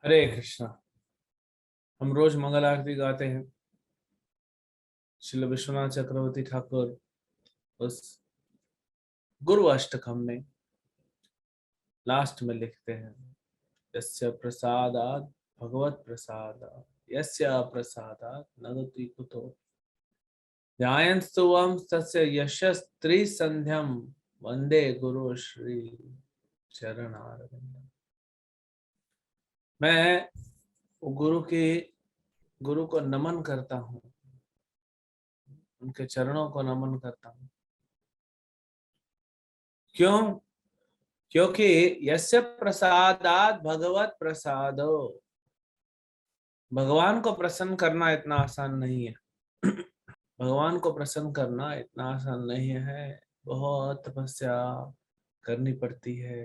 हरे कृष्णा। हम रोज मंगल आरती गाते हैं। श्रील विश्वनाथ चक्रवर्ती ठाकुर उस गुरु अष्टकम में लास्ट में लिखते हैं, यस्य प्रसादात् भगवत प्रसादात् यस्य प्रसादात् नगति कुतो ध्यायन्तुवं तस्य यशस्त्री संध्यम वंदे गुरु श्री चरणारविंदम। मैं गुरु को नमन करता हूँ, उनके चरणों को नमन करता हूँ। क्यों? क्योंकि यस्य प्रसादात भगवत प्रसादो, भगवान को प्रसन्न करना इतना आसान नहीं है। भगवान को प्रसन्न करना इतना आसान नहीं है। बहुत तपस्या करनी पड़ती है,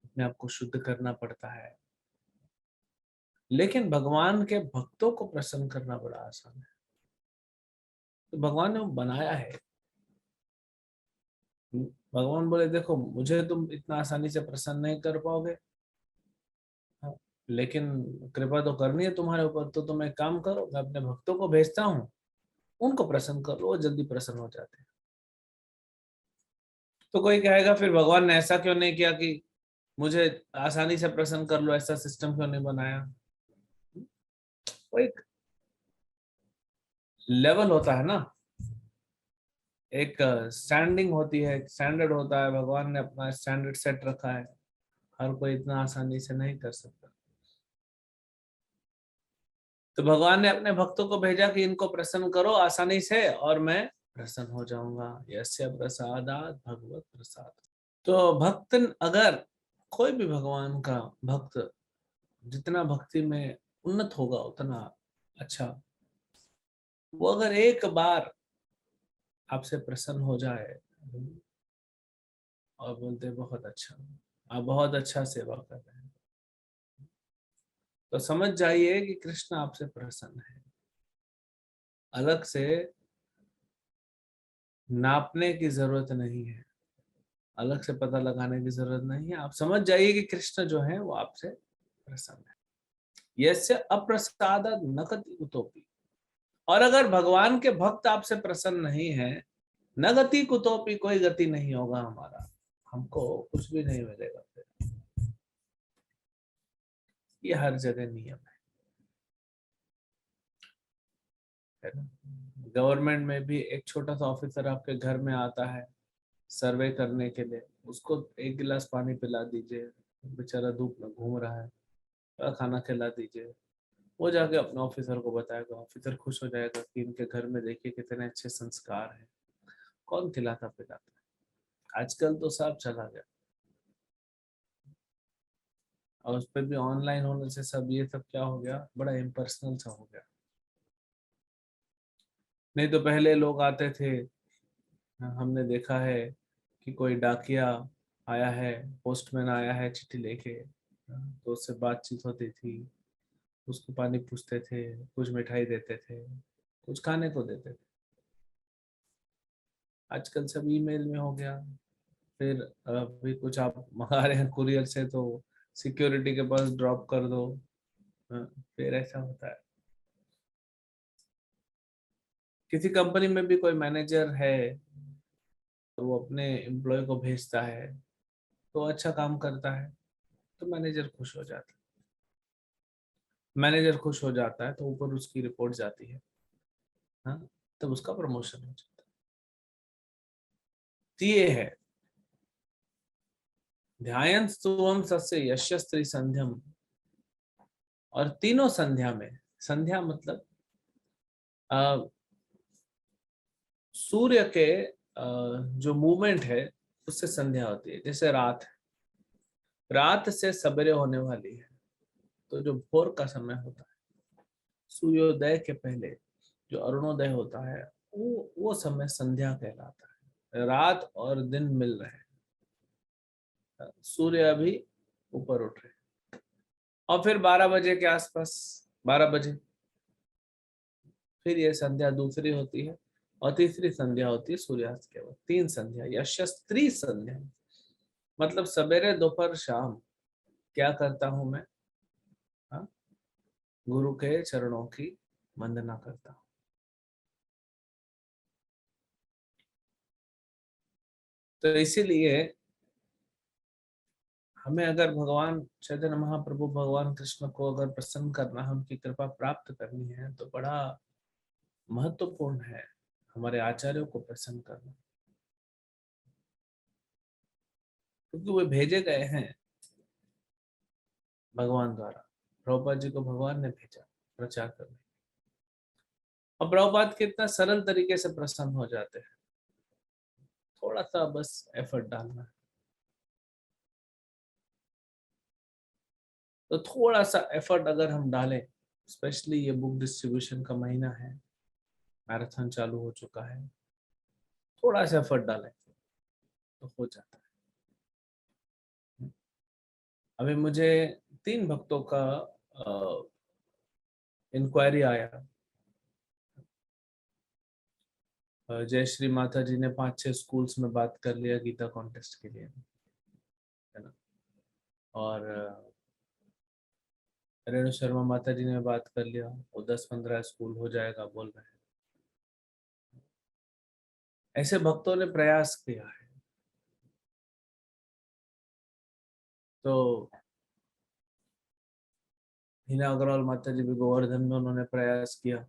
अपने आप को शुद्ध करना पड़ता है। लेकिन भगवान के भक्तों को प्रसन्न करना बड़ा आसान है। तो भगवान ने वो बनाया है। भगवान बोले, देखो मुझे तुम इतना आसानी से प्रसन्न नहीं कर पाओगे, हाँ, लेकिन कृपा तो करनी है तुम्हारे ऊपर, तो तुम एक काम करो, मैं अपने भक्तों को भेजता हूँ, उनको प्रसन्न कर लो, वो जल्दी प्रसन्न हो जाते हैं। तो कोई कहेगा फिर भगवान ने ऐसा क्यों नहीं किया कि मुझे आसानी से प्रसन्न कर लो, ऐसा सिस्टम क्यों नहीं बनाया? वो एक लेवल होता है ना, एक स्टैंडिंग होती है, एक स्टैंडर्ड होता है। भगवान ने अपना स्टैंडर्ड सेट रखा है, हर कोई इतना आसानी से नहीं कर सकता। तो भगवान ने अपने भक्तों को भेजा कि इनको प्रसन्न करो आसानी से और मैं प्रसन्न हो जाऊंगा। यस्य प्रसादात् भगवत प्रसाद। तो भक्त, अगर कोई भी भगवान का भक्त जितना भक्ति में उन्नत होगा उतना अच्छा, वो अगर एक बार आपसे प्रसन्न हो जाए और बोलते बहुत अच्छा, आप बहुत अच्छा सेवा कर रहे हैं, तो समझ जाइए कि कृष्ण आपसे प्रसन्न है। अलग से नापने की जरूरत नहीं है, अलग से पता लगाने की जरूरत नहीं है। आप समझ जाइए कि कृष्ण जो है वो आपसे प्रसन्न है। यस्य अप्रसादात् न गति कुतोपि। और अगर भगवान के भक्त आपसे प्रसन्न नहीं है, न गति कुतोपि, कोई गति नहीं होगा हमारा, हमको कुछ भी नहीं मिलेगा फिर। ये हर जगह नियम है ना। गवर्नमेंट में भी एक छोटा सा ऑफिसर आपके घर में आता है सर्वे करने के लिए, उसको एक गिलास पानी पिला दीजिए, बेचारा धूप में घूम रहा है, थोड़ा खाना खिला दीजिए, वो जाके अपने ऑफिसर को बताएगा, ऑफिसर खुश हो जाएगा कि इनके घर में देखिए कितने अच्छे संस्कार हैं। कौन खिलाता पिलाता है? आजकल तो सब चला गया, और उस पर भी ऑनलाइन होने से सब ये सब क्या हो गया, बड़ा इम्पर्सनल सा हो गया। नहीं तो पहले लोग आते थे, हमने देखा है कि कोई डाकिया आया है, पोस्टमैन आया है चिट्ठी लेके, तो उससे बातचीत होती थी, उसको पानी पूछते थे, कुछ मिठाई देते थे, कुछ खाने को देते थे। आजकल सब ईमेल में हो गया। फिर अभी कुछ आप मंगा रहे हैं कुरियर से, तो सिक्योरिटी के पास ड्रॉप कर दो। हाँ, फिर ऐसा होता है। किसी कंपनी में भी कोई मैनेजर है, तो वो अपने एम्प्लॉय को भेजता है, तो अच्छा काम करता है, तो मैनेजर खुश हो जाता है। मैनेजर खुश हो जाता है तो ऊपर उसकी रिपोर्ट जाती है, हाँ, तब उसका प्रमोशन हो जाता है। तो ये है ध्यान स्तुवम सस्य यशस्त्री संध्यम। और तीनों संध्या में, संध्या मतलब सूर्य के जो मूवमेंट है उससे संध्या होती है। जैसे रात है, रात से सवेरे होने वाली है, तो जो भोर का समय होता है, सूर्योदय के पहले जो अरुणोदय होता है, वो समय संध्या कहलाता है। रात और दिन मिल रहे हैं, सूर्य अभी ऊपर उठ रहे हैं, और फिर 12 बजे के आसपास, 12 बजे फिर ये संध्या दूसरी होती है, और तीसरी संध्या होती है सूर्यास्त के वक्त। तीन संध्या, यशस्त्री संध्या मतलब सवेरे दोपहर शाम, क्या करता हूं मैं? हाँ, गुरु के चरणों की वंदना करता हूं। तो इसीलिए हमें अगर भगवान चैतन्य महाप्रभु भगवान कृष्ण को अगर प्रसन्न करना, उनकी कृपा प्राप्त करनी है, तो बड़ा महत्वपूर्ण है हमारे आचार्यों को प्रसन्न करना, क्योंकि वे भेजे गए हैं भगवान द्वारा। प्रभुपाद जी को भगवान ने भेजा प्रचार करने, और प्रभुपाद कितना सरल तरीके से प्रसन्न हो जाते हैं। थोड़ा सा बस एफर्ट डालना है। तो थोड़ा सा एफर्ट अगर हम डालें, स्पेशली ये बुक डिस्ट्रीब्यूशन का महीना है, मैराथन चालू हो चुका है, थोड़ा सा एफर्ट डालें तो हो जाता है। अभी मुझे 3 भक्तों का इंक्वायरी आया। जय श्री माता जी ने 5-6 स्कूल्स में बात कर लिया गीता कॉन्टेस्ट के लिए, है ना। और रेणु शर्मा माता जी ने बात कर लिया, वो 10-15 स्कूल हो जाएगा बोल रहे हैं। ऐसे भक्तों ने प्रयास किया है। तो हिना अग्रवाल माता जी भी गोवर्धन में उन्होंने प्रयास किया।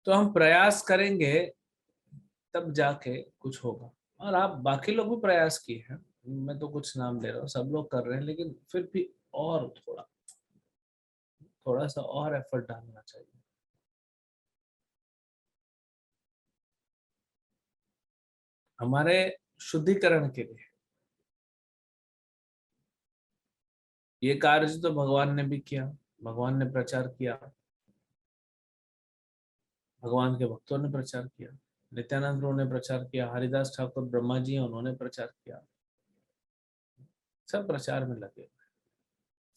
तो हम प्रयास करेंगे तब जाके कुछ होगा। और आप बाकी लोग भी प्रयास किए हैं, मैं तो कुछ नाम ले रहा हूँ, सब लोग कर रहे हैं, लेकिन फिर भी और थोड़ा सा और एफर्ट डालना चाहिए। हमारे शुद्धिकरण के लिए ये कार्य तो भगवान ने भी किया, भगवान ने प्रचार किया, भगवान के भक्तों ने प्रचार किया, नित्यानंद प्रभु ने प्रचार किया, हरिदास ठाकुर ब्रह्मा जी उन्होंने प्रचार किया। सब प्रचार में लगे।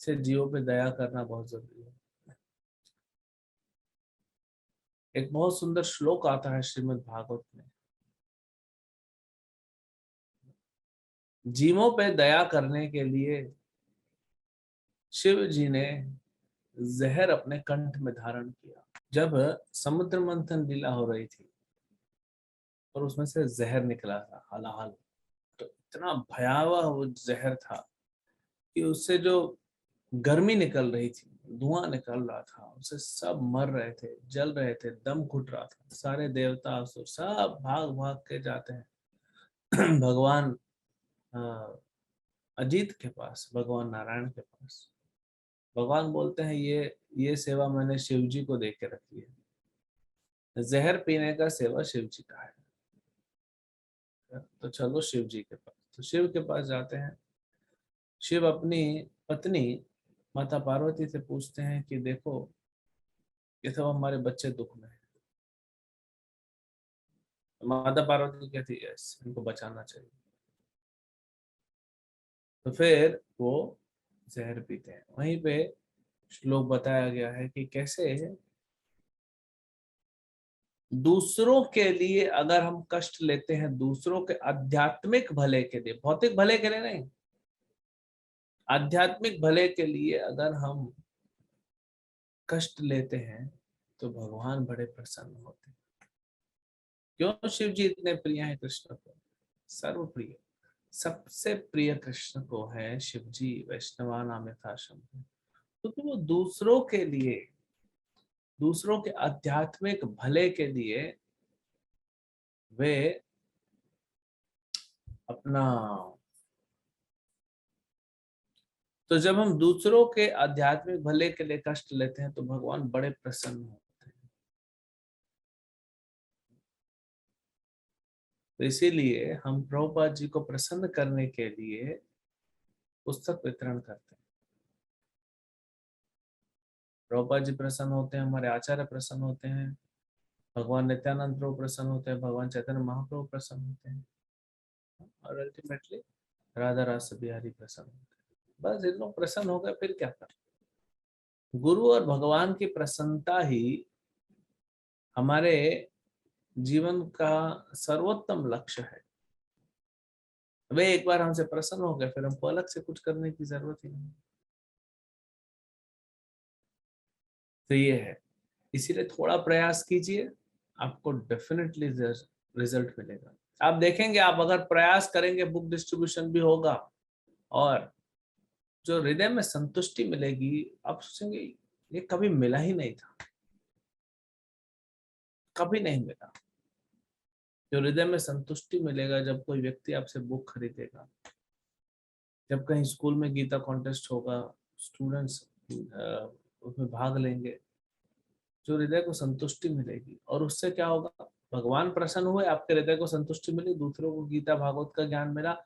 से जीवों पे दया करना बहुत जरूरी है। एक बहुत सुंदर श्लोक आता है श्रीमद् भागवत में, जीवों पे दया करने के लिए शिव जी ने जहर अपने कंठ में धारण किया। जब समुद्र मंथन लीला हो रही थी और उसमें से जहर निकला था हलाहल, तो इतना भयावह वो जहर था कि उससे जो गर्मी निकल रही थी, धुआं निकल रहा था, उससे सब मर रहे थे, जल रहे थे, दम घुट रहा था। सारे देवता असुर सब भाग भाग के जाते हैं भगवान अजीत के पास, भगवान नारायण के पास। भगवान बोलते हैं ये सेवा मैंने शिव जी को दे के रखी है, जहर पीने का सेवा शिव जी का है। तो चलो शिव जी के पास। तो शिव के पास जाते हैं। शिव अपनी पत्नी माता पार्वती से पूछते हैं कि देखो, ये सब हमारे बच्चे दुख में है। माता पार्वती कहती है यस, इनको बचाना चाहिए। तो फिर वो जहर पीते हैं। वहीं पे श्लोक बताया गया है कि कैसे दूसरों के लिए अगर हम कष्ट लेते हैं, दूसरों के आध्यात्मिक भले के लिए, भौतिक भले के लिए नहीं, आध्यात्मिक भले के लिए अगर हम कष्ट लेते हैं, तो भगवान बड़े प्रसन्न होते हैं। क्यों शिव जी इतने प्रिय हैं कृष्ण को? सर्व प्रिय, सबसे प्रिय कृष्ण को है शिव जी। वैष्णवा नाम यथाश्रम, क्योंकि वो दूसरों के लिए, दूसरों के आध्यात्मिक भले के लिए वे अपना, तो जब हम दूसरों के आध्यात्मिक भले के लिए कष्ट लेते हैं तो भगवान बड़े प्रसन्न होते हैं। तो इसीलिए हम प्रभुपाद जी को प्रसन्न करने के लिए पुस्तक वितरण करते हैं। प्रभुपाद जी प्रसन्न होते हैं, हमारे आचार्य प्रसन्न होते हैं, भगवान नित्यानंद प्रभु प्रसन्न होते हैं, भगवान चैतन्य महाप्रभु प्रसन्न होते हैं, और अल्टीमेटली राधा रास बिहारी प्रसन्न होते हैं। बस इन लोग प्रसन्न हो गए, फिर क्या कर। गुरु और भगवान की प्रसन्नता ही हमारे जीवन का सर्वोत्तम लक्ष्य है। वे एक बार हमसे प्रसन्न हो गए, फिर हमको अलग से कुछ करने की जरूरत ही नहीं। तो ये है, इसीलिए थोड़ा प्रयास कीजिए, आपको डेफिनेटली रिजल्ट मिलेगा। आप देखेंगे, आप अगर प्रयास करेंगे बुक डिस्ट्रीब्यूशन भी होगा, और जो हृदय में संतुष्टि मिलेगी, आप सोचेंगे ये कभी मिला ही नहीं था, कभी नहीं मिला। जो हृदय में संतुष्टि मिलेगा जब कोई व्यक्ति आपसे बुक खरीदेगा, जब कहीं स्कूल में गीता कॉन्टेस्ट होगा, स्टूडेंट्स उसमें भाग लेंगे, जो हृदय को संतुष्टि मिलेगी, और उससे क्या होगा, भगवान प्रसन्न हुए, आपके हृदय को संतुष्टि मिली, दूसरों को गीता भागवत का ज्ञान मिला,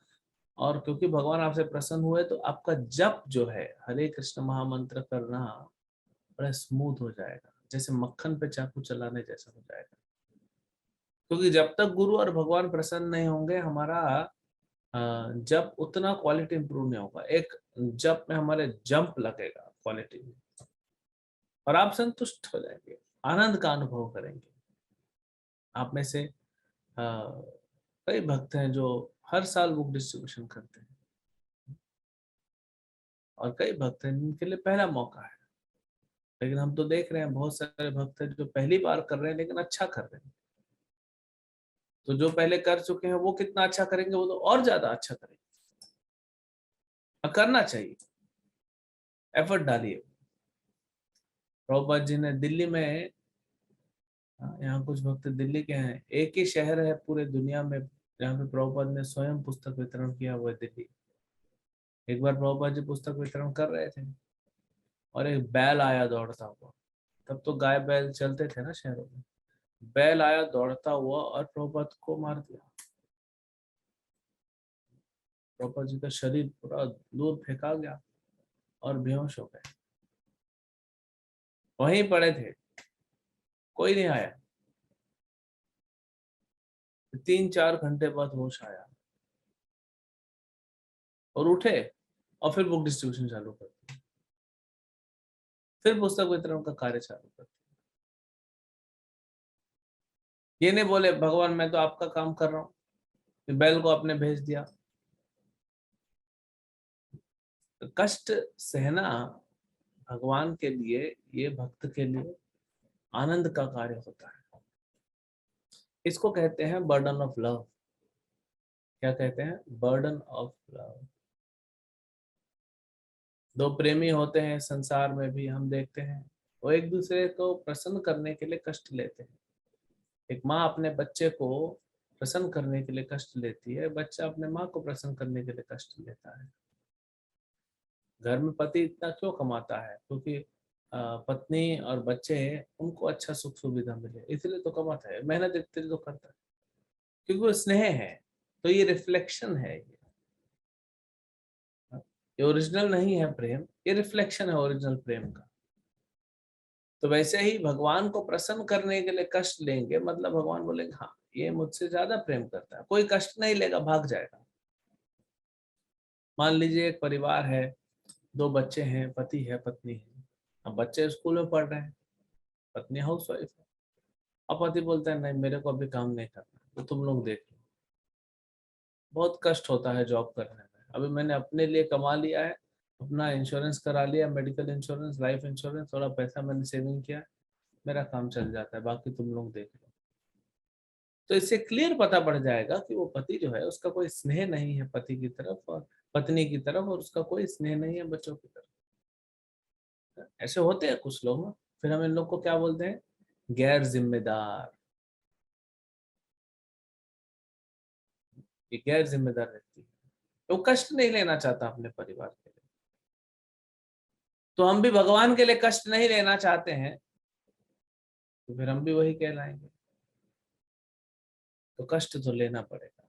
और क्योंकि भगवान आपसे प्रसन्न हुए तो आपका जप जो है हरे कृष्ण महामंत्र करना बड़ा स्मूथ हो जाएगा, जैसे मक्खन पे चाकू चलाने जैसा हो जाएगा। क्योंकि जब तक गुरु और भगवान प्रसन्न नहीं होंगे, हमारा जप उतना क्वालिटी इंप्रूव नहीं होगा। एक जप में हमारे जंप लगेगा क्वालिटी में, और आप संतुष्ट हो जाएंगे, आनंद का अनुभव करेंगे। आप में से कई भक्त हैं जो हर साल बुक डिस्ट्रीब्यूशन करते हैं, और कई भक्त हैं जिनके लिए पहला मौका है। लेकिन हम तो देख रहे हैं बहुत सारे भक्त हैं जो पहली बार कर रहे हैं लेकिन अच्छा कर रहे हैं। तो जो पहले कर चुके हैं वो कितना अच्छा करेंगे, वो तो और ज्यादा अच्छा करेंगे। और करना चाहिए, एफर्ट डालिए। प्रभुपाद जी ने दिल्ली में, यहाँ कुछ भक्त दिल्ली के हैं, एक ही शहर है पूरे दुनिया में जहाँ पे प्रभुपाद ने स्वयं पुस्तक वितरण किया हुआ है, दिल्ली। एक बार प्रभुपाद जी पुस्तक वितरण कर रहे थे, और एक बैल आया दौड़ता हुआ, तब तो गाय बैल चलते थे ना शहरों में। बैल आया दौड़ता हुआ और प्रभुपाद को मार दिया। प्रभुपाद जी का शरीर पूरा दूर फेंका गया और बेहोश हो गए। वहीं पड़े थे, कोई नहीं आया। 3-4 घंटे बाद होश आया और उठे, और फिर बुक डिस्ट्रीब्यूशन चालू कर दी, फिर पुस्तक वितरण का कार्य चालू कर दिया। ये नहीं बोले भगवान मैं तो आपका काम कर रहा हूँ, बैल को आपने भेज दिया। कष्ट सहना भगवान के लिए, ये भक्त के लिए आनंद का कार्य होता है। इसको कहते हैं बर्डन ऑफ लव। क्या कहते हैं? Burden of love. दो प्रेमी होते हैं संसार में भी, हम देखते हैं, वो एक दूसरे को प्रसन्न करने के लिए कष्ट लेते हैं। एक माँ अपने बच्चे को प्रसन्न करने के लिए कष्ट लेती है, बच्चा अपने माँ को प्रसन्न करने के लिए कष्ट लेता है। घर में पति इतना क्यों कमाता है? क्योंकि पत्नी और बच्चे, उनको अच्छा सुख सुविधा मिले, इसलिए तो कमाता है, मेहनत इतनी तो करता है, क्योंकि वो स्नेह है। तो ये रिफ्लेक्शन है, ये ओरिजिनल नहीं है प्रेम, ये रिफ्लेक्शन है ओरिजिनल प्रेम का। तो वैसे ही भगवान को प्रसन्न करने के लिए कष्ट लेंगे, मतलब भगवान बोलेंगे हाँ ये मुझसे ज्यादा प्रेम करता है, कोई कष्ट नहीं लेगा, भाग जाएगा। मान लीजिए एक परिवार है, दो बच्चे हैं, पति है पत्नी है। अब बच्चे स्कूल में पढ़ रहे हैं, पत्नी हाउस वाइफ है। अब पति बोलते हैं नहीं मेरे को अभी काम नहीं करना, तो तुम लोग देख लो। बहुत कष्ट होता है जॉब करने में, अभी मैंने अपने लिए कमा लिया है, अपना इंश्योरेंस करा लिया, मेडिकल इंश्योरेंस, लाइफ इंश्योरेंस, थोड़ा पैसा मैंने सेविंग किया, मेरा काम चल जाता है, बाकी तुम लोग देख लो। तो इससे क्लियर पता पड़ जाएगा कि वो पति जो है उसका कोई स्नेह नहीं है पति की तरफ, और पत्नी की तरफ, और उसका कोई स्नेह नहीं है बच्चों की तरफ। ऐसे होते हैं कुछ लोग ना, फिर हम इन लोग को क्या बोलते हैं? गैर जिम्मेदार। ये गैर जिम्मेदार व्यक्ति है, वो कष्ट नहीं लेना चाहता अपने परिवार के लिए। तो हम भी भगवान के लिए कष्ट नहीं लेना चाहते हैं, तो फिर हम भी वही कहलाएंगे। तो कष्ट तो लेना पड़ेगा।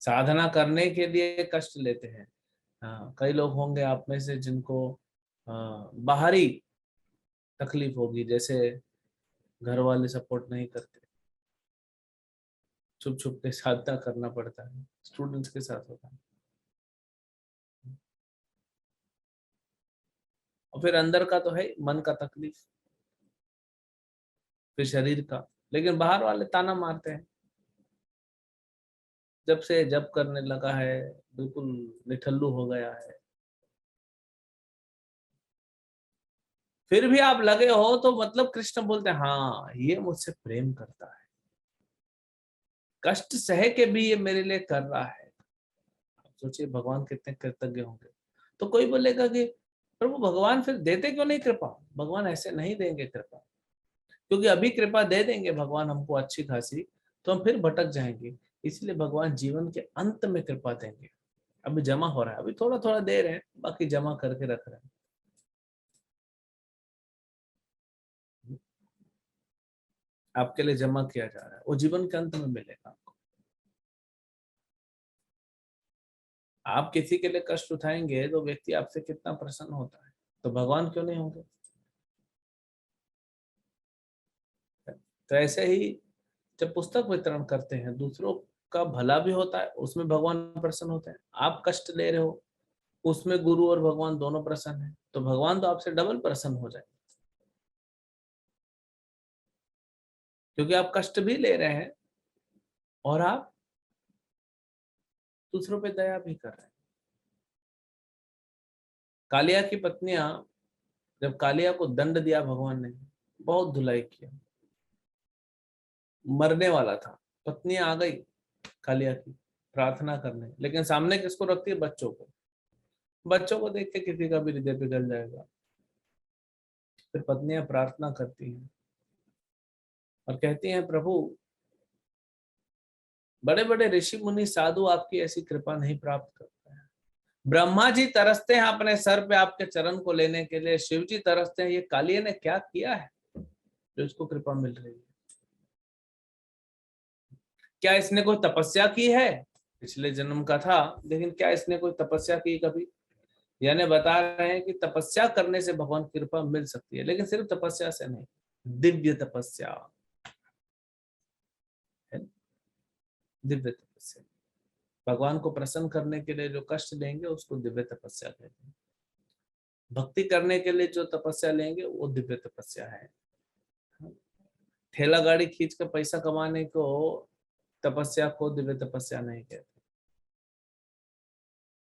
साधना करने के लिए कष्ट लेते हैं। हाँ, कई लोग होंगे आप में से जिनको बाहरी तकलीफ होगी, जैसे घर वाले सपोर्ट नहीं करते, छुप छुप के साधना करना पड़ता है, स्टूडेंट्स के साथ होता है। और फिर अंदर का तो है मन का तकलीफ, फिर शरीर का। लेकिन बाहर वाले ताना मारते हैं, जब से जब करने लगा है बिल्कुल निठल्लू हो गया है। फिर भी आप लगे हो तो मतलब कृष्ण बोलते हैं हाँ ये मुझसे प्रेम करता है, कष्ट सह के भी ये मेरे लिए कर रहा है। आप सोचिए भगवान कितने कृतज्ञ होंगे। तो कोई बोलेगा कि प्रभु भगवान फिर देते क्यों नहीं कृपा? भगवान ऐसे नहीं देंगे कृपा, क्योंकि अभी कृपा दे देंगे भगवान हमको अच्छी खासी तो हम फिर भटक जाएंगे। इसलिए भगवान जीवन के अंत में कृपा देंगे। अभी जमा हो रहा है, अभी थोड़ा थोड़ा दे रहे हैं, बाकी जमा करके रख रहे हैं। आपके लिए जमा किया जा रहा है, वो जीवन के अंत में मिलेगा आपको। आप किसी के लिए कष्ट उठाएंगे तो व्यक्ति आपसे कितना प्रसन्न होता है, तो भगवान क्यों नहीं होंगे? तो ऐसे ही जब पुस्तक वितरण करते हैं दूसरों का भला भी होता है, उसमें भगवान प्रसन्न होते हैं। आप कष्ट ले रहे हो, उसमें गुरु और भगवान दोनों प्रसन्न है, तो भगवान तो आपसे डबल प्रसन्न हो जाए, क्योंकि आप कष्ट भी ले रहे हैं और आप दूसरों पे दया भी कर रहे हैं। कालिया की पत्नियां, जब कालिया को दंड दिया भगवान ने, बहुत धुलाई किया, मरने वाला था, पत्नी आ गई कालिया की प्रार्थना करने, लेकिन सामने किसको रखती है? बच्चों को। बच्चों को देख के किसी का भी हृदय पिघल जाएगा। फिर पत्नियां प्रार्थना करती हैं और कहती हैं प्रभु बड़े बड़े ऋषि मुनि साधु आपकी ऐसी कृपा नहीं प्राप्त करते हैं। ब्रह्मा जी तरसते हैं अपने सर पे आपके चरण को लेने के लिए, शिव जी तरसते हैं, ये कालिया ने क्या किया है जो इसको कृपा मिल रही है? क्या इसने कोई तपस्या की है? पिछले जन्म का था, लेकिन क्या इसने कोई तपस्या की कभी? यानी बता रहे हैं कि तपस्या करने से भगवान की कृपा मिल सकती है, लेकिन सिर्फ तपस्या से नहीं, दिव्य तपस्या है। दिव्य तपस्या, भगवान को प्रसन्न करने के लिए जो कष्ट लेंगे उसको दिव्य तपस्या कहते हैं। भक्ति करने के लिए जो तपस्या लेंगे वो दिव्य तपस्या है। ठेला गाड़ी खींच कर पैसा कमाने को तपस्या को दिव्य तपस्या नहीं कहते।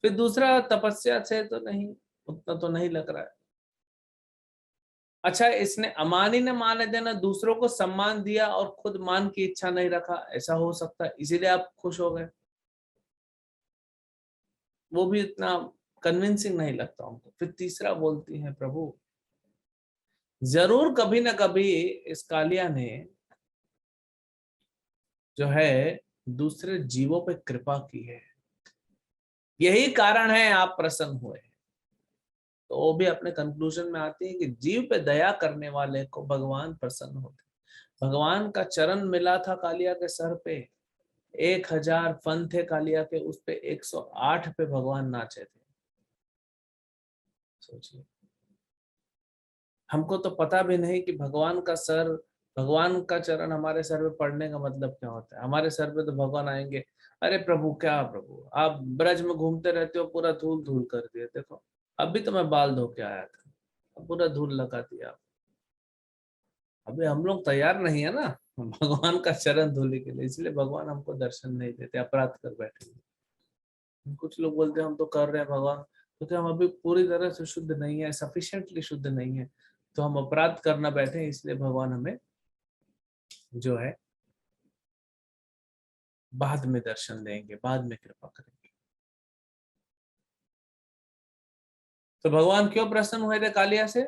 फिर दूसरा तपस्या से तो नहीं, उतना तो नहीं लग रहा है। अच्छा, इसने अमानी ने माने देना, दूसरों को सम्मान दिया और खुद मान की इच्छा नहीं रखा, ऐसा हो सकता है इसीलिए आप खुश हो गए? वो भी इतना कन्विंसिंग नहीं लगता उनको। फिर तीसरा बोलती है प्रभु जरूर कभी ना कभी इस कालिया ने जो है दूसरे जीवों पे कृपा की है, यही कारण है आप प्रसन्न हुए। तो वो भी अपने कंक्लूजन में आती है कि जीव पे दया करने वाले को भगवान प्रसन्न होते। भगवान का चरण मिला था कालिया के सर पे, 1000 फन थे कालिया के, उस पे 108 पे भगवान नाचे थे। सोचिए, हमको तो पता भी नहीं कि भगवान का सर, भगवान का चरण हमारे सर पे पड़ने का मतलब क्या होता है। हमारे सर पे तो भगवान आएंगे, अरे प्रभु क्या प्रभु आप ब्रज में घूमते रहते हो, पूरा धूल धूल कर दिए, देखो अभी तो मैं बाल धो के आया था, अब पूरा धूल लगा दिया। अभी हम लोग तैयार नहीं है ना भगवान का चरण धोने के लिए, इसलिए भगवान हमको दर्शन नहीं देते, अपराध कर बैठे। कुछ लोग बोलते हैं हम तो कर रहे हैं भगवान, क्योंकि हम अभी पूरी तरह से शुद्ध नहीं है, सफिशिएंटली शुद्ध नहीं है, तो हम अपराध करना बैठे हैं, इसलिए भगवान हमें जो है बाद में दर्शन देंगे, बाद में कृपा करेंगे। तो भगवान क्यों प्रसन्न हुए थे कालिया से?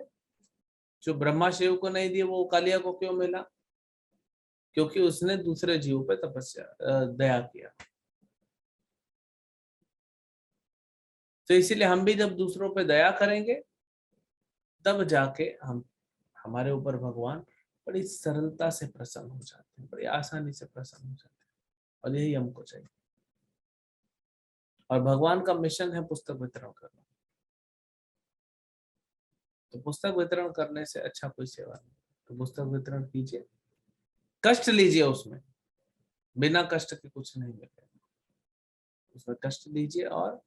जो ब्रह्मा शिव को नहीं दिए वो कालिया को क्यों मिला? क्योंकि उसने दूसरे जीवों पे तपस्या दया किया। तो इसीलिए हम भी जब दूसरों पे दया करेंगे तब जाके हम, हमारे ऊपर भगवान बड़ी सरलता से प्रसन्न हो जाते हैं, बड़ी आसानी से प्रसन्न हो जाते हैं, और यही हमको चाहिए। और भगवान का मिशन है पुस्तक वितरण करना, तो पुस्तक वितरण करने से अच्छा कोई सेवा नहीं। तो पुस्तक वितरण कीजिए, कष्ट लीजिए उसमें, बिना कष्ट के कुछ नहीं मिलेगा, उसमें कष्ट लीजिए और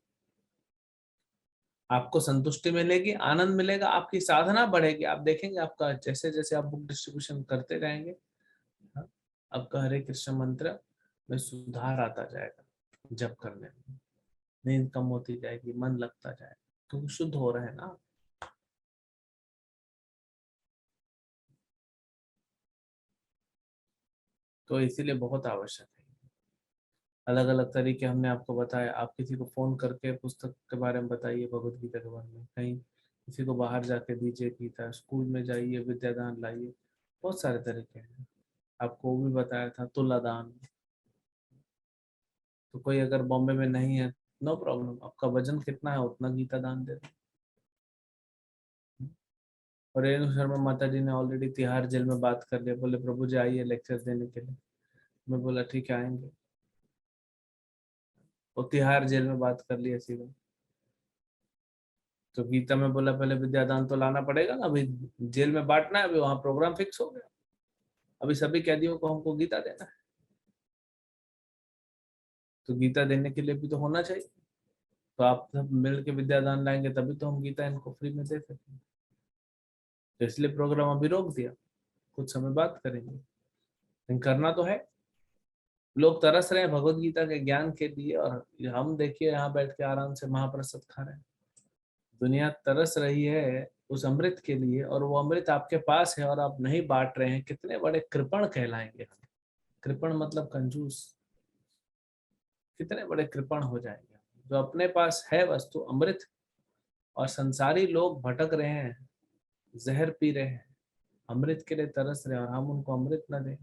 आपको संतुष्टि मिलेगी, आनंद मिलेगा, आपकी साधना बढ़ेगी। आप देखेंगे आपका जैसे जैसे आप बुक डिस्ट्रीब्यूशन करते जाएंगे, हाँ, आपका हरे कृष्ण मंत्र में सुधार आता जाएगा, जप करने में नींद कम होती जाएगी, मन लगता जाएगा, क्योंकि शुद्ध हो रहे हैं ना। तो इसीलिए बहुत आवश्यक है। अलग अलग तरीके हमने आपको बताए। आप किसी को फोन करके पुस्तक के बारे में बताइए, भगवत गीता के बारे में, कहीं किसी को बाहर जाके दीजिए गीता, स्कूल में जाइए, विद्यादान लाइए, बहुत सारे तरीके हैं। आपको वो भी बताया था तुला दान। तो कोई अगर बॉम्बे में नहीं है, नो प्रॉब्लम, आपका वजन कितना है उतना गीता दान दे दो। और रेणु शर्मा माता जी ने ऑलरेडी तिहाड़ जेल में बात कर लिया, बोले प्रभु जी आइए लेक्चर देने के लिए। मैं बोला ठीक है आएंगे। और तिहाड़ जेल में बात कर लिया सीधा। तो गीता में बोला पहले विद्यादान तो लाना पड़ेगा ना, अभी जेल में बांटना है, अभी वहां प्रोग्राम फिक्स हो गया, अभी सभी कैदियों को हमको गीता देना है। तो गीता देने के लिए भी तो होना चाहिए। तो आप सब मिल के विद्यादान लाएंगे तभी तो हम गीता इनको फ्री में दे सकेंगे। तो इसलिए प्रोग्राम अभी रोक दिया, कुछ समय बात करेंगे, लेकिन करना तो है। लोग तरस रहे हैं भगवत गीता के ज्ञान के लिए, और हम देखिए यहाँ बैठ के आराम से महाप्रसाद खा रहे हैं। दुनिया तरस रही है उस अमृत के लिए, और वो अमृत आपके पास है और आप नहीं बांट रहे हैं, कितने बड़े कृपण कहलाएंगे हम। कृपण मतलब कंजूस। कितने बड़े कृपण हो जाएंगे जो अपने पास है वस्तु अमृत, और संसारी लोग भटक रहे हैं, जहर पी रहे हैं, अमृत के लिए तरस रहे हैं, और हम उनको अमृत न दें।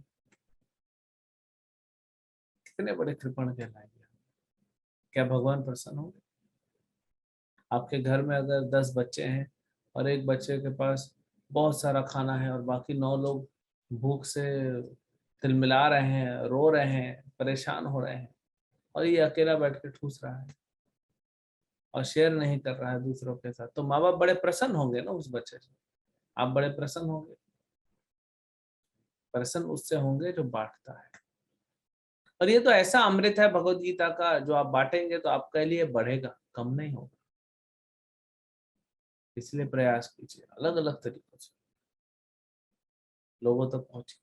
कितने बड़े कृपण कहलाएंगे। क्या भगवान प्रसन्न होंगे? आपके घर में अगर 10 बच्चे हैं और एक बच्चे के पास बहुत सारा खाना है और बाकी 9 लोग भूख से तिलमिला रहे हैं, रो रहे हैं, परेशान हो रहे हैं, और ये अकेला बैठ के ठूस रहा है और शेयर नहीं कर रहा है दूसरों के साथ, तो माँ बाप बड़े प्रसन्न होंगे ना उस बच्चे से। आप बड़े प्रसन्न होंगे। प्रसन्न उससे होंगे जो बांटता है। और ये तो ऐसा अमृत है भगवत गीता का, जो आप बांटेंगे तो आपके लिए बढ़ेगा, कम नहीं होगा। इसलिए प्रयास कीजिए अलग अलग तरीकों से लोगों तक पहुंचे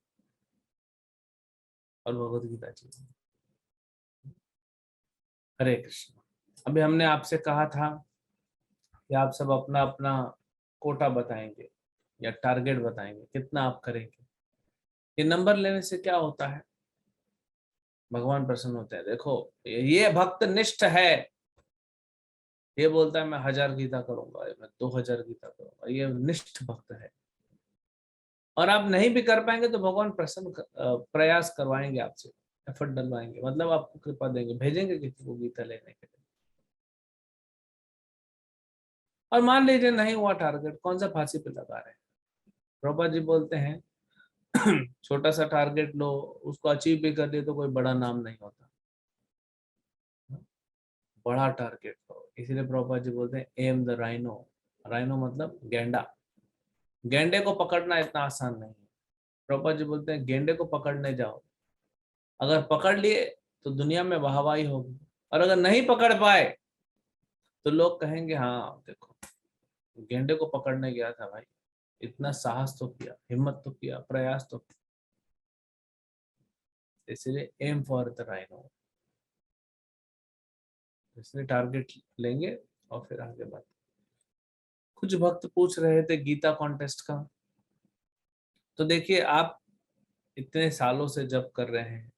और भगवत गीता जी। हरे कृष्ण। अभी हमने आपसे कहा था कि आप सब अपना अपना कोटा बताएंगे या टारगेट बताएंगे, कितना आप करेंगे। ये नंबर लेने से क्या होता है? भगवान प्रसन्न होते हैं। देखो, ये भक्त निष्ठ है, ये बोलता है मैं 1000 गीता करूंगा, मैं 2000 गीता करूंगा, ये निष्ठ भक्त है। और आप नहीं भी कर पाएंगे तो भगवान प्रयास करवाएंगे आपसे, एफर्ट डलवाएंगे, मतलब आपको कृपा देंगे, भेजेंगे किसी को गीता लेने के लिए। और मान लीजिए नहीं हुआ टारगेट, कौन सा फांसी पे लगा रहे हैं? प्रभुपाद जी बोलते हैं छोटा सा टारगेट लो, उसको अचीव भी कर लिए तो कोई बड़ा नाम नहीं होता, बड़ा टारगेट लो। इसीलिए प्रभुपाद जी बोलते हैं एम द राइनो। राइनो मतलब गेंडा। गेंडे को पकड़ना इतना आसान नहीं है। प्रभुपाद जी बोलते हैं गेंडे को पकड़ने जाओ, अगर पकड़ लिए तो दुनिया में वाहवाही होगी, और अगर नहीं पकड़ पाए तो लोग कहेंगे हाँ देखो, गेंडे को पकड़ने गया था भाई, इतना साहस तो किया, हिम्मत तो किया, प्रयास तो किया। इसलिए एम फॉर द राइनो, इसलिए टारगेट लेंगे और फिर आगे बात। कुछ भक्त पूछ रहे थे गीता कॉन्टेस्ट का। तो देखिए, आप इतने सालों से जप कर रहे हैं,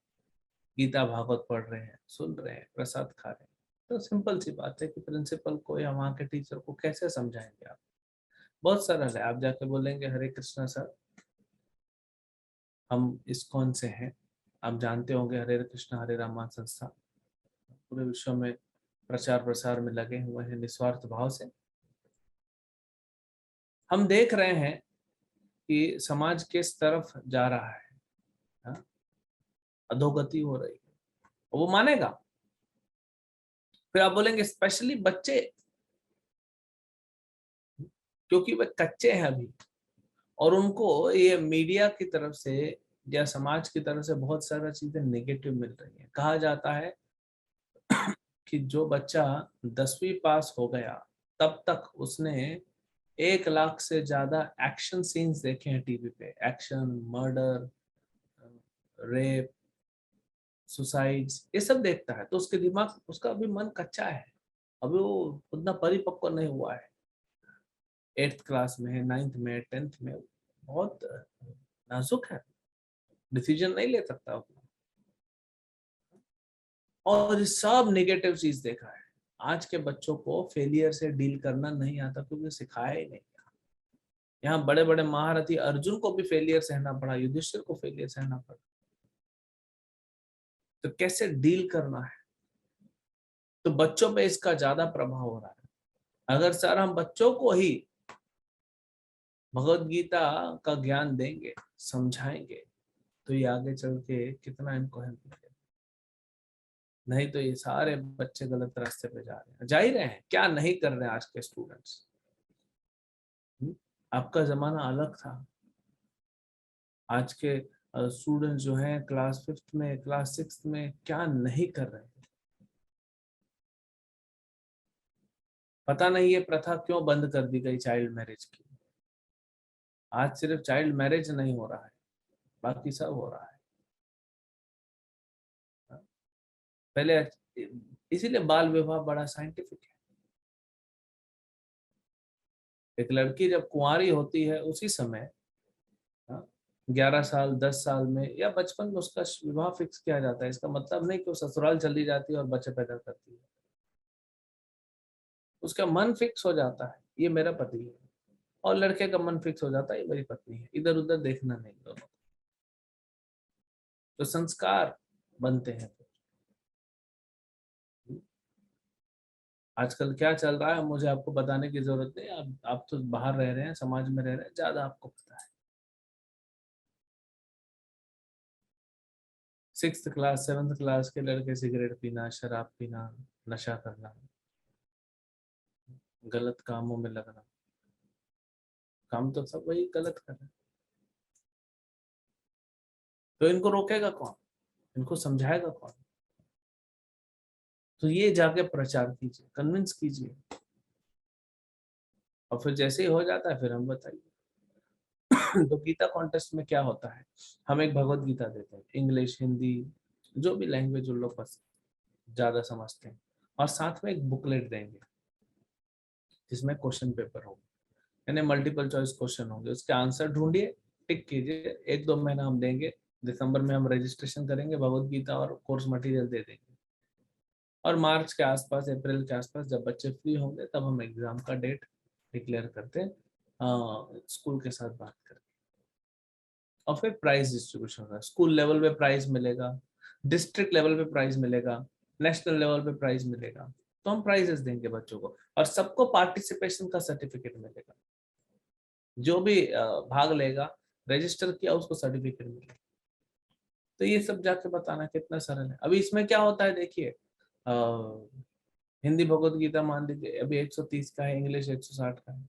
गीता भागवत पढ़ रहे हैं, सुन रहे हैं, प्रसाद खा रहे हैं, तो सिंपल सी बात है कि प्रिंसिपल को या वहाँ के टीचर को कैसे समझाएंगे आप? बहुत सरल है। आप जाके बोलेंगे हरे कृष्णा सर, हम इस्कॉन से हैं, आप जानते होंगे हरे कृष्णा हरे राम संस्था पूरे विश्व में प्रचार प्रसार में लगे हुए हैं निस्वार्थ भाव से। हम देख रहे हैं कि समाज किस तरफ जा रहा है, हाँ? अधोगति हो रही है, वो मानेगा। फिर आप बोलेंगे स्पेशली बच्चे, क्योंकि वे कच्चे हैं अभी, और उनको ये मीडिया की तरफ से या समाज की तरफ से बहुत सारा चीजें नेगेटिव मिल रही है। कहा जाता है कि जो बच्चा 10वीं पास हो गया तब तक उसने 1 लाख से ज्यादा एक्शन सीन्स देखे हैं टीवी पे, एक्शन, मर्डर, रेप, सुसाइड्स, ये सब देखता है। तो उसके दिमाग, उसका अभी मन कच्चा है, अभी वो उतना परिपक्व नहीं हुआ है। 8th क्लास में है, 9th में, 10th में, बहुत नाजुक है, डिसीजन नहीं ले सकता उतना। और ये सब नेगेटिव चीज देखा है। आज के बच्चों को फेलियर से डील करना नहीं आता क्योंकि सिखाया ही नहीं। यहाँ बड़े बड़े महारथी अर्जुन को भी फेलियर सहना पड़ा, युधिष्ठिर को फेलियर सहना पड़ा। तो कैसे डील करना है, तो बच्चों पे इसका ज्यादा प्रभाव हो रहा है। अगर सर हम बच्चों को ही भगवत गीता का ज्ञान देंगे, समझाएंगे, तो ये आगे चल के कितना इनको हेल्प मिलेगा। नहीं तो ये सारे बच्चे गलत रास्ते पे जा रहे हैं, जा ही रहे हैं। क्या नहीं कर रहे हैं आज के स्टूडेंट्स। आपका जमाना अलग था। आज के स्टूडेंट्स जो हैं क्लास 5th में, क्लास 6th में, क्या नहीं कर रहे हैं। पता नहीं ये प्रथा क्यों बंद कर दी गई चाइल्ड मैरिज की। आज सिर्फ चाइल्ड मैरिज नहीं हो रहा है, बाकी सब हो रहा है। पहले इसीलिए बाल विवाह बड़ा साइंटिफिक है। एक लड़की जब कुंवारी होती है उसी समय 11 साल 10 साल में या बचपन में उसका विवाह फिक्स किया जाता है। इसका मतलब नहीं कि वो ससुराल चली जाती है और बच्चे पैदा करती है। उसका मन फिक्स हो जाता है, ये मेरा पति है, और लड़के का मन फिक्स हो जाता है, ये मेरी पत्नी है। इधर उधर देखना नहीं दोनों। तो संस्कार बनते हैं। आजकल क्या चल रहा है मुझे आपको बताने की जरूरत नहीं, आप तो बाहर रह रहे हैं, समाज में रह रहे हैं, ज्यादा आपको पता है। 6th क्लास 7th क्लास के लड़के सिगरेट पीना, शराब पीना, नशा करना, गलत कामों में लगना। काम तो सब वही गलत कर रहे हैं। तो इनको रोकेगा कौन, इनको समझाएगा कौन। तो ये जाके प्रचार कीजिए, कन्विंस कीजिए, और फिर जैसे ही हो जाता है फिर हम बताइए। तो गीता कॉन्टेस्ट में क्या होता है, हम एक भगवत गीता देते हैं, इंग्लिश, हिंदी, जो भी लैंग्वेज उन लोग ज्यादा समझते हैं, और साथ में एक बुकलेट देंगे जिसमें क्वेश्चन पेपर होगा, यानी मल्टीपल चॉइस क्वेश्चन होंगे। उसके आंसर ढूंढिए, टिक कीजिए। 1-2 महीना हम देंगे, दिसंबर में हम रजिस्ट्रेशन करेंगे, भगवत गीता और कोर्स मटेरियल दे देंगे, और मार्च के आसपास, अप्रैल के आसपास जब बच्चे फ्री होंगे तब हम एग्जाम का डेट डिक्लेयर करते हैं, स्कूल के साथ बात करके। और फिर प्राइज डिस्ट्रीब्यूशन होगा। स्कूल लेवल पे प्राइज मिलेगा, डिस्ट्रिक्ट लेवल पे प्राइज मिलेगा, नेशनल लेवल पे प्राइज मिलेगा। तो हम प्राइजेस देंगे बच्चों को, और सबको पार्टिसिपेशन का सर्टिफिकेट मिलेगा। जो भी भाग लेगा, रजिस्टर किया, उसको सर्टिफिकेट मिलेगा। तो ये सब जाके बताना कितना सरल है। अभी इसमें क्या होता है देखिए, हिंदी भगवत गीता मान लीजिए अभी 130 का है, इंग्लिश 160 का है।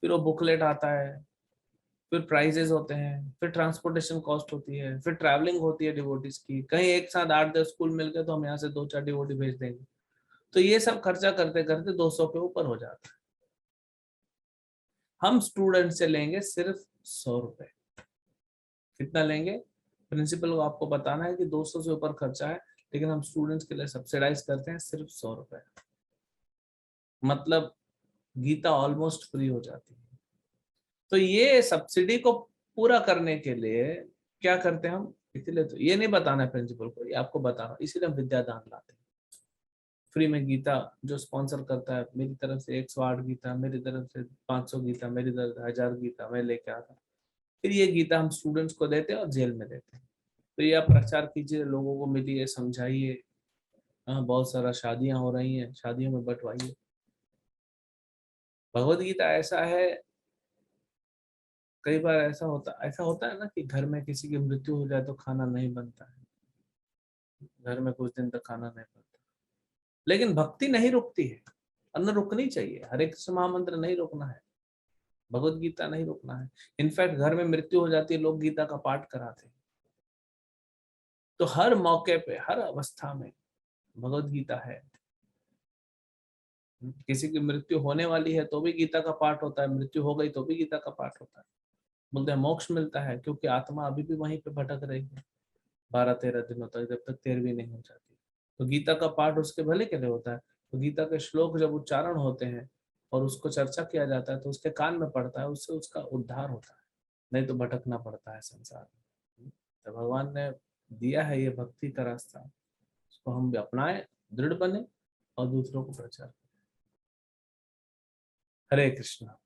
फिर वो बुकलेट आता है, फिर प्राइजेस होते हैं, फिर ट्रांसपोर्टेशन कॉस्ट होती है, फिर ट्रैवलिंग होती है डिवोटीज की। कहीं एक साथ 8-10 स्कूल मिल गए तो हम यहाँ से 2-4 डिवोटी भेज देंगे। तो ये सब खर्चा करते करते 200 के ऊपर हो जाता है। हम स्टूडेंट से लेंगे सिर्फ 100 रुपए। कितना लेंगे, प्रिंसिपल को आपको बताना है कि 200 से ऊपर खर्चा है, लेकिन हम स्टूडेंट्स के लिए सब्सिडाइज करते हैं सिर्फ 100 रुपए। मतलब गीता ऑलमोस्ट फ्री हो जाती है। तो ये सब्सिडी को पूरा करने के लिए क्या करते हैं हम, इसीलिए तो ये नहीं बताना है प्रिंसिपल को, ये आपको बताना, इसीलिए हम विद्यादान लाते हैं। फ्री में गीता जो स्पॉन्सर करता है, मेरी तरफ से 108 गीता, मेरी तरफ से 500 गीता, मेरी तरफ से 1000 गीता मैं लेके आता। फिर ये गीता हम स्टूडेंट्स को देते हैं और जेल में देते हैं। तो ये आप प्रचार कीजिए, लोगों को मिलिए, समझाइए। हाँ, बहुत सारा शादियां हो रही हैं, शादियों में बंटवाइए। भगवत गीता ऐसा है, कई बार ऐसा होता है ना कि घर में किसी की मृत्यु हो जाए तो खाना नहीं बनता है, घर में कुछ दिन तक खाना नहीं बनता। लेकिन भक्ति नहीं रुकती है, अन्न रुकनी चाहिए। हरे कृष्ण महामंत्र नहीं रोकना है, भगवत गीता नहीं रोकना है। इनफैक्ट घर में मृत्यु हो जाती है, लोग गीता का पाठ कराते हैं। तो हर मौके पे, हर अवस्था में भगवत गीता है। किसी की मृत्यु होने वाली है तो भी गीता का पाठ होता है, मृत्यु हो गई तो भी गीता का पाठ होता है। बोलते हैं मोक्ष मिलता है, क्योंकि आत्मा अभी भी वहीं पे भटक रही है। 12-13 दिनों तक, जब तक 13वीं नहीं हो जाती। तो गीता का पाठ उसके भले के लिए होता है। तो गीता के श्लोक जब उच्चारण होते हैं और उसको चर्चा किया जाता है तो उसके कान में पड़ता है, उससे उसका उद्धार होता है, नहीं तो भटकना पड़ता है संसार में। तो भगवान ने दिया है ये भक्ति का रास्ता, उसको हम भी अपनाएं, दृढ़ बने और दूसरों को प्रचार करें। हरे कृष्णा।